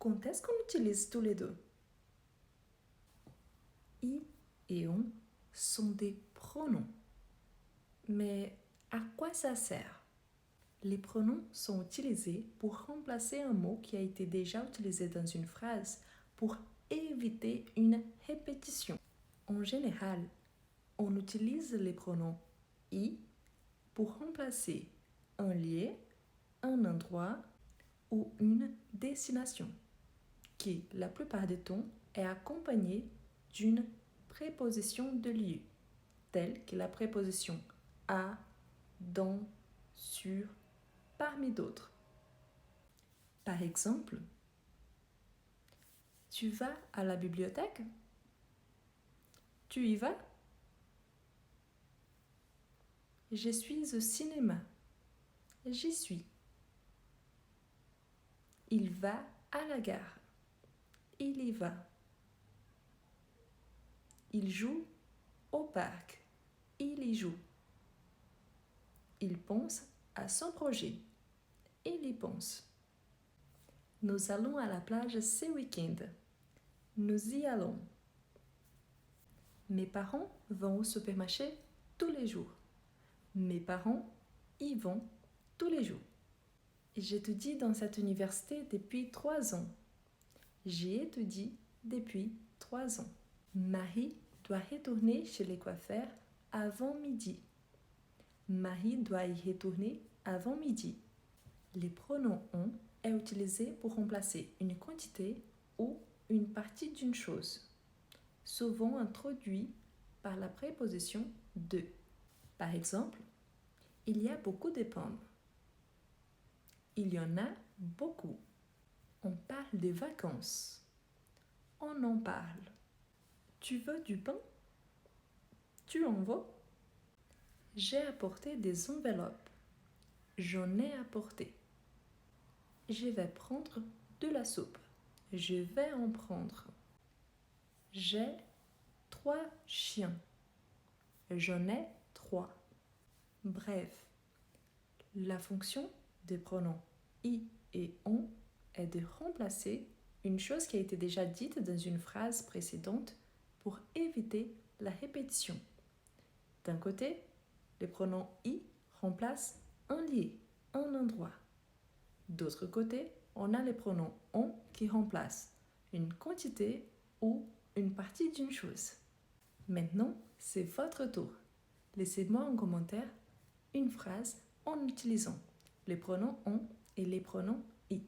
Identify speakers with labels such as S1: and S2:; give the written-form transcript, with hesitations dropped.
S1: Quand est-ce qu'on utilise tous les deux? I et on sont des pronoms. Mais à quoi ça sert? Les pronoms sont utilisés pour remplacer un mot qui a été déjà utilisé dans une phrase pour éviter une répétition. En général, on utilise les pronoms I pour remplacer un lieu, un endroit ou une destination, qui, la plupart du temps, est accompagné d'une préposition de lieu, telle que la préposition à, dans, sur, parmi d'autres. Par exemple, tu vas à la bibliothèque? Tu y vas? Je suis au cinéma. J'y suis. Il va à la gare. Il y va. Il joue au parc. Il y joue. Il pense à son projet. Il y pense. Nous allons à la plage ce week-end. Nous y allons. Mes parents vont au supermarché tous les jours. Mes parents y vont tous les jours. J'étudie dans cette université depuis 3 ans. J'y étudie depuis 3 ans. Marie doit retourner chez les coiffeurs avant midi. Marie doit y retourner avant midi. Les pronoms on est utilisé pour remplacer une quantité ou une partie d'une chose, souvent introduit par la préposition de. Par exemple, il y a beaucoup de pommes. Il y en a beaucoup. On parle des vacances. On en parle. Tu veux du pain? Tu en veux? J'ai apporté des enveloppes. J'en ai apporté. Je vais prendre de la soupe. Je vais en prendre. J'ai 3 chiens. J'en ai 3. Bref, la fonction des pronoms i et on est de remplacer une chose qui a été déjà dite dans une phrase précédente pour éviter la répétition. D'un côté, les pronoms i remplacent un lieu, un endroit. D'autre côté, on a les pronoms on qui remplacent une quantité ou une partie d'une chose. Maintenant, c'est votre tour. Laissez-moi en commentaire une phrase en utilisant les pronoms on et les pronoms i.